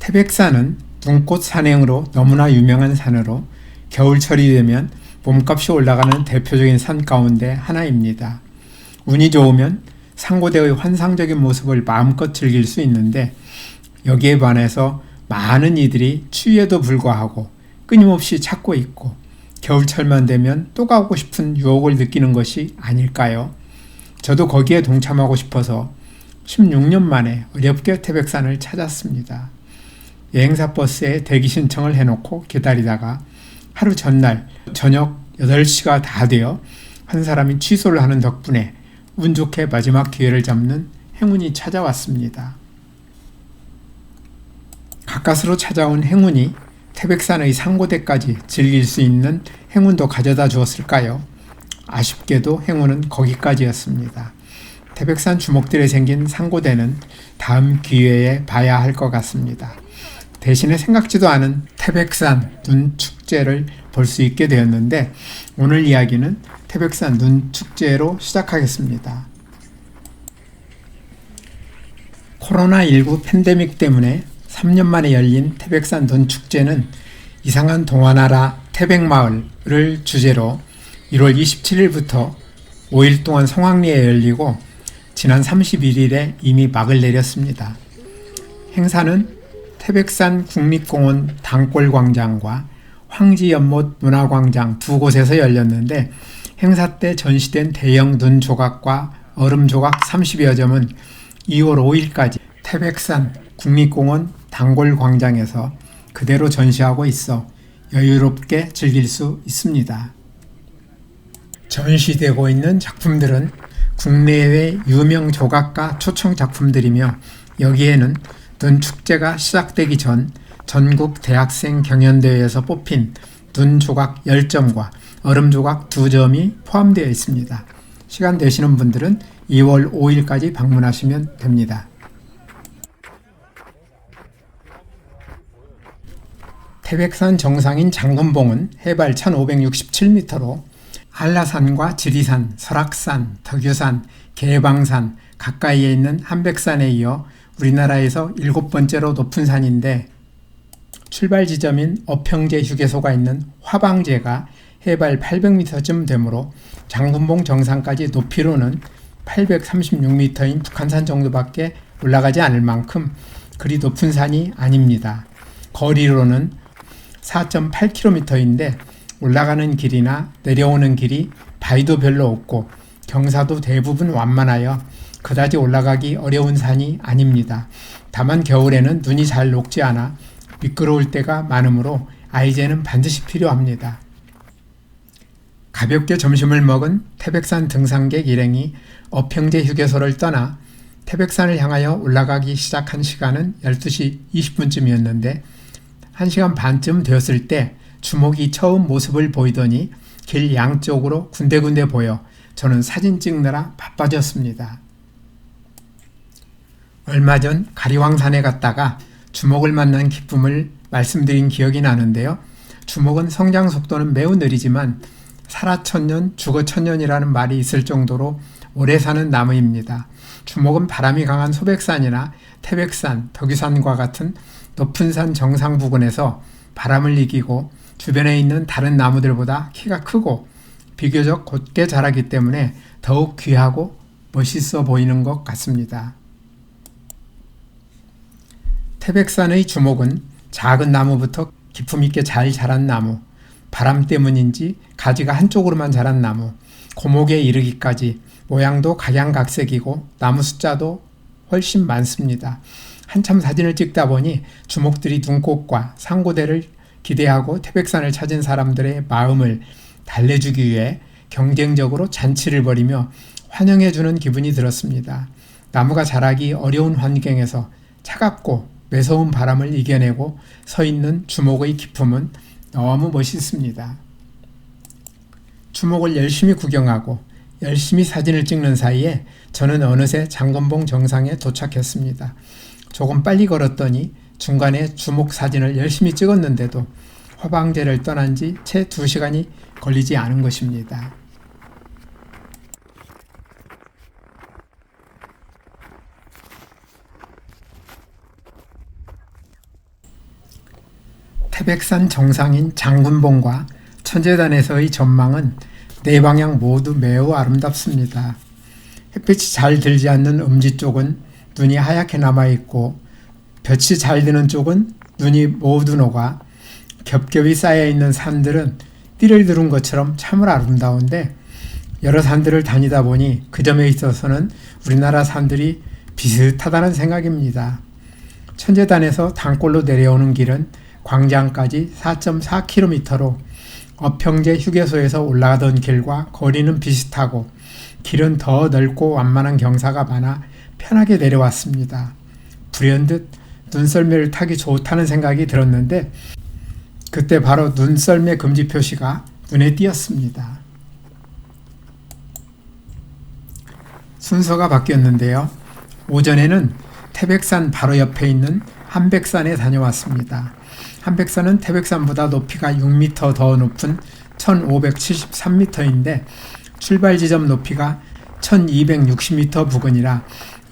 태백산은 눈꽃 산행으로 너무나 유명한 산으로 겨울철이 되면 몸값이 올라가는 대표적인 산 가운데 하나입니다. 운이 좋으면 상고대의 환상적인 모습을 마음껏 즐길 수 있는데 여기에 반해서 많은 이들이 추위에도 불구하고 끊임없이 찾고 있고 겨울철만 되면 또 가고 싶은 유혹을 느끼는 것이 아닐까요? 저도 거기에 동참하고 싶어서 16년 만에 어렵게 태백산을 찾았습니다. 여행사 버스에 대기 신청을 해놓고 기다리다가 하루 전날 저녁 8시가 다 되어 한 사람이 취소를 하는 덕분에 운 좋게 마지막 기회를 잡는 행운이 찾아왔습니다. 가까스로 찾아온 행운이 태백산의 상고대까지 즐길 수 있는 행운도 가져다 주었을까요? 아쉽게도 행운은 거기까지였습니다. 태백산 주목들에 생긴 상고대는 다음 기회에 봐야 할 것 같습니다. 대신에 생각지도 않은 태백산 눈축제를 볼 수 있게 되었는데 오늘 이야기는 태백산 눈축제로 시작하겠습니다. 코로나19 팬데믹 때문에 3년 만에 열린 태백산 눈축제는 이상한 동화나라 태백마을을 주제로 1월 27일부터 5일 동안 성황리에 열리고 지난 31일에 이미 막을 내렸습니다. 행사는 태백산 국립공원 단골광장과 황지연못 문화광장 두 곳에서 열렸는데 행사 때 전시된 대형 눈 조각과 얼음 조각 30여 점은 2월 5일까지 태백산 국립공원 단골광장에서 그대로 전시하고 있어 여유롭게 즐길 수 있습니다. 전시되고 있는 작품들은 국내외 유명 조각가 초청 작품들이며 여기에는 눈축제가 시작되기 전 전국 대학생 경연대회에서 뽑힌 눈 조각 10점과 얼음 조각 2점이 포함되어 있습니다. 시간 되시는 분들은 2월 5일까지 방문하시면 됩니다. 태백산 정상인 장군봉은 해발 1567m로 한라산과 지리산, 설악산, 덕유산, 개방산 가까이에 있는 한백산에 이어 우리나라에서 7번째로 높은 산인데 출발 지점인 어평제 휴게소가 있는 화방제가 해발 800m쯤 되므로 장군봉 정상까지 높이로는 836m인 북한산 정도밖에 올라가지 않을 만큼 그리 높은 산이 아닙니다. 거리로는 4.8km인데 올라가는 길이나 내려오는 길이 바위도 별로 없고 경사도 대부분 완만하여 그다지 올라가기 어려운 산이 아닙니다. 다만 겨울에는 눈이 잘 녹지 않아 미끄러울 때가 많으므로 아이젠은 반드시 필요합니다. 가볍게 점심을 먹은 태백산 등산객 일행이 어평제 휴게소를 떠나 태백산을 향하여 올라가기 시작한 시간은 12시 20분쯤이었는데 1시간 반쯤 되었을 때 주목이 처음 모습을 보이더니 길 양쪽으로 군데군데 보여 저는 사진 찍느라 바빠졌습니다. 얼마 전 가리왕산에 갔다가 주목을 만난 기쁨을 말씀드린 기억이 나는데요. 주목은 성장 속도는 매우 느리지만 살아 천년, 죽어 천년이라는 말이 있을 정도로 오래 사는 나무입니다. 주목은 바람이 강한 소백산이나 태백산, 덕유산과 같은 높은 산 정상 부근에서 바람을 이기고 주변에 있는 다른 나무들보다 키가 크고 비교적 곧게 자라기 때문에 더욱 귀하고 멋있어 보이는 것 같습니다. 태백산의 주목은 작은 나무부터 기품 있게 잘 자란 나무, 바람 때문인지 가지가 한쪽으로만 자란 나무, 고목에 이르기까지 모양도 각양각색이고 나무 숫자도 훨씬 많습니다. 한참 사진을 찍다 보니 주목들이 눈꽃과 상고대를 기대하고 태백산을 찾은 사람들의 마음을 달래주기 위해 경쟁적으로 잔치를 벌이며 환영해주는 기분이 들었습니다. 나무가 자라기 어려운 환경에서 차갑고 매서운 바람을 이겨내고 서 있는 주목의 기품은 너무 멋있습니다. 주목을 열심히 구경하고 열심히 사진을 찍는 사이에 저는 어느새 장군봉 정상에 도착했습니다. 조금 빨리 걸었더니 중간에 주목 사진을 열심히 찍었는데도 화방제를 떠난 지 채 2시간이 걸리지 않은 것입니다. 태백산 정상인 장군봉과 천재단에서의 전망은 네 방향 모두 매우 아름답습니다. 햇빛이 잘 들지 않는 음지 쪽은 눈이 하얗게 남아있고 볕이 잘 드는 쪽은 눈이 모두 녹아 겹겹이 쌓여있는 산들은 띠를 두른 것처럼 참으로 아름다운데 여러 산들을 다니다 보니 그 점에 있어서는 우리나라 산들이 비슷하다는 생각입니다. 천재단에서 단골로 내려오는 길은 광장까지 4.4km로 어평제 휴게소에서 올라가던 길과 거리는 비슷하고 길은 더 넓고 완만한 경사가 많아 편하게 내려왔습니다. 불현듯 눈썰매를 타기 좋다는 생각이 들었는데 그때 바로 눈썰매 금지 표시가 눈에 띄었습니다. 순서가 바뀌었는데요. 오전에는 태백산 바로 옆에 있는 한백산에 다녀왔습니다. 한백산은 태백산보다 높이가 6m 더 높은 1573m인데 출발 지점 높이가 1260m 부근이라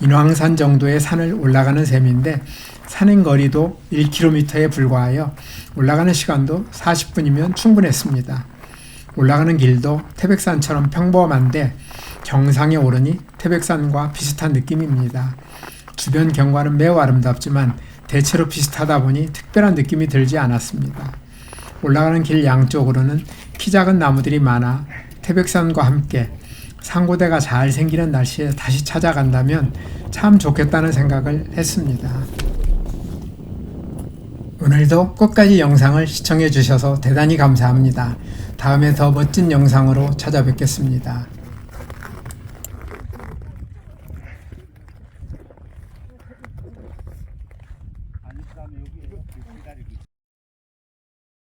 인왕산 정도의 산을 올라가는 셈인데 산행 거리도 1km에 불과하여 올라가는 시간도 40분이면 충분했습니다. 올라가는 길도 태백산처럼 평범한데 정상에 오르니 태백산과 비슷한 느낌입니다. 주변 경관은 매우 아름답지만 대체로 비슷하다 보니 특별한 느낌이 들지 않았습니다. 올라가는 길 양쪽으로는 키 작은 나무들이 많아 태백산과 함께 상고대가 잘 생기는 날씨에 다시 찾아간다면 참 좋겠다는 생각을 했습니다. 오늘도 끝까지 영상을 시청해 주셔서 대단히 감사합니다. 다음에 더 멋진 영상으로 찾아뵙겠습니다. 아니 그다음에 여기 기다리고